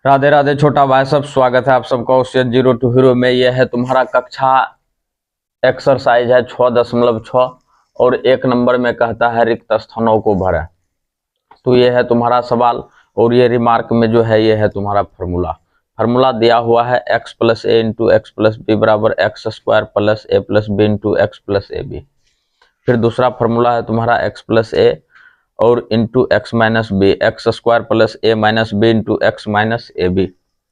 राधे राधे छोटा भाई सब, स्वागत है आप सबका उससे जीरो टू हीरो में। यह है तुम्हारा कक्षा एक्सरसाइज है 6.6 और 1 नंबर में कहता है रिक्त स्थानों को भरें। तो ये है तुम्हारा सवाल और ये रिमार्क में जो है ये है तुम्हारा फार्मूला दिया हुआ है x plus a into x plus b बराबर x square plus a plus b into x plus a b. फिर दूसरा फार्मूला है तुम्हारा x प्लस ए और into x minus b x square plus a minus b into x minus a b.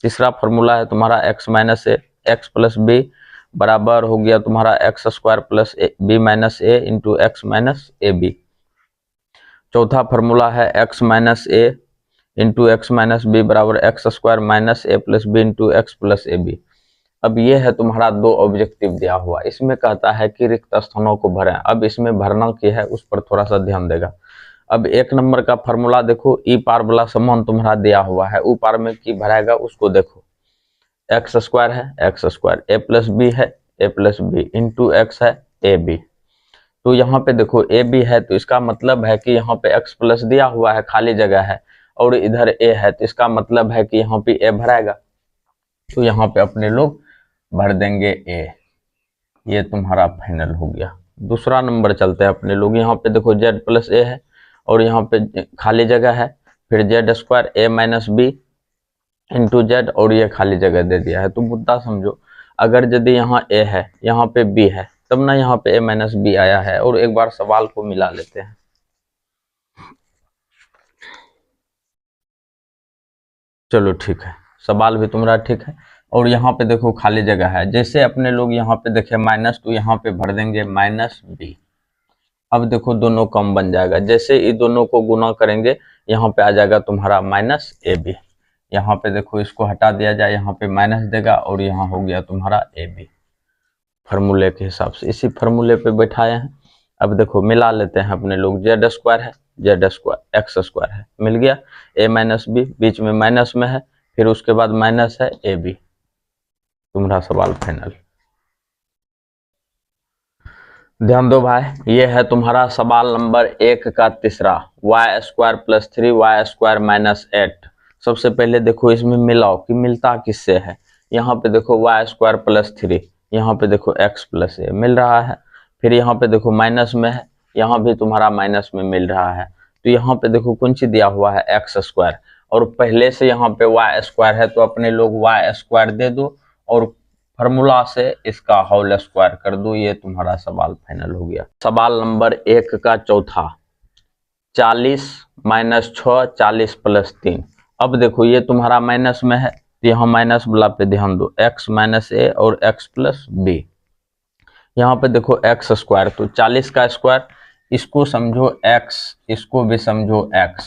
तीसरा फार्मूला है तुम्हारा x minus a x plus b बराबर हो गया तुम्हारा x square plus b minus a into x minus a B. चौथा formula है x minus a into x minus b बराबर x square minus a plus b into x plus a b. अब ये है तुम्हारा 2 ऑब्जेक्टिव दिया हुआ, इसमें कहता है कि रिक्त स्थानों को भरें। अब इसमें भरना क्या है उस पर थोड़ा सा ध्यान देगा। अब 1 नंबर का फार्मूला देखो, ई पार वाला समान तुम्हारा दिया हुआ है, ऊ पार में की भराएगा उसको देखो। एक्स स्क्वायर है एक्स स्क्वायर, ए प्लस बी है ए प्लस बी इंटू एक्स है ए बी। तो यहाँ पे देखो ए बी है तो इसका मतलब है कि यहाँ पे एक्स प्लस दिया हुआ है, खाली जगह है, और इधर ए है तो इसका मतलब है कि यहाँ पे ए भराएगा। तो यहाँ पे अपने लोग भर देंगे ए। ये तुम्हारा फाइनल हो गया। दूसरा नंबर चलते हैं अपने लोग। यहाँ पे देखो जेड प्लस ए है और यहाँ पे खाली जगह है, फिर जेड स्क्वायर ए माइनस बी इंटू जेड और ये खाली जगह दे दिया है। तो मुद्दा समझो, अगर यदि यहाँ ए है यहाँ पे बी है तब ना यहाँ पे ए माइनस बी आया है। और एक बार सवाल को मिला लेते हैं। चलो ठीक है, सवाल भी तुम्हारा ठीक है। और यहाँ पे देखो खाली जगह है, जैसे अपने लोग यहाँ पे देखे माइनस, तो यहाँ पे भर देंगे माइनस बी। अब देखो दोनों कम बन जाएगा, जैसे ये दोनों को गुना करेंगे यहाँ पे आ जाएगा तुम्हारा माइनस ए बी। यहाँ पे देखो इसको हटा दिया जाए, यहाँ पे माइनस देगा और यहाँ हो गया तुम्हारा ए बी। फार्मूले के हिसाब से इसी फार्मूले पे बैठाए हैं। अब देखो मिला लेते हैं अपने लोग। जेड स्क्वायर है जेड स्क्वायर एक्स स्क्वायर है, मिल गया। ए माइनस बी बीच में माइनस में है, फिर उसके बाद माइनस है ए बी। तुम्हारा सवाल फाइनल। ध्यान दो भाई, ये है तुम्हारा सवाल नंबर 1 का तीसरा, y square plus 3 y square minus 8। सबसे पहले देखो इसमें मिलाओ कि मिलता किससे है। यहाँ पे देखो वाई स्क्वायर प्लस 3, यहाँ पे देखो एक्स प्लस ए मिल रहा है, फिर यहाँ पे देखो माइनस में है, यहाँ भी तुम्हारा माइनस में मिल रहा है। तो यहाँ पे देखो कौन सी दिया हुआ है एक्स स्क्वायर, और पहले से यहाँ पे वाई स्क्वायर है तो अपने लोग वाई स्क्वायर दे दो और फार्मूला से इसका होल स्क्वायर कर दो। ये तुम्हारा सवाल फाइनल हो गया। सवाल नंबर 1 का चौथा, 40 माइनस 6 40 प्लस 3। अब देखो ये तुम्हारा माइनस में है तो यहाँ माइनस वाला पे ध्यान दो, x माइनस ए और x प्लस बी। यहाँ पे देखो एक्स स्क्वायर, तो 40 का स्क्वायर, इसको समझो x इसको भी समझो x,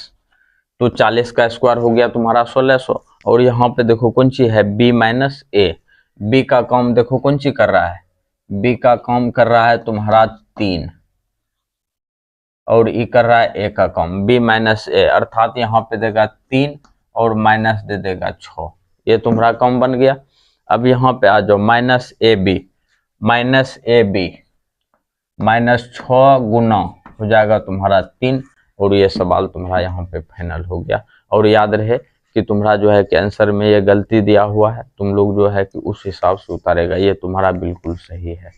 तो 40 का स्क्वायर हो गया तुम्हारा 1600। और यहाँ पे देखो कौन सी है b माइनस ए, बी का काम देखो कौन सी कर रहा है, बी का काम कर रहा है तुम्हारा 3 और ई कर रहा है ए का काम बी माइनस ए, अर्थात यहाँ पे देगा 3 और माइनस दे देगा 6। ये तुम्हारा काम बन गया। अब यहाँ पे आ जाओ माइनस ए बी माइनस 6 गुना हो जाएगा तुम्हारा 3, और ये सवाल तुम्हारा यहाँ पे फाइनल हो गया। और याद रहे कि तुम्हारा जो है कि आंसर में ये गलती दिया हुआ है, तुम लोग जो है कि उस हिसाब से उतारेगा। ये तुम्हारा बिल्कुल सही है।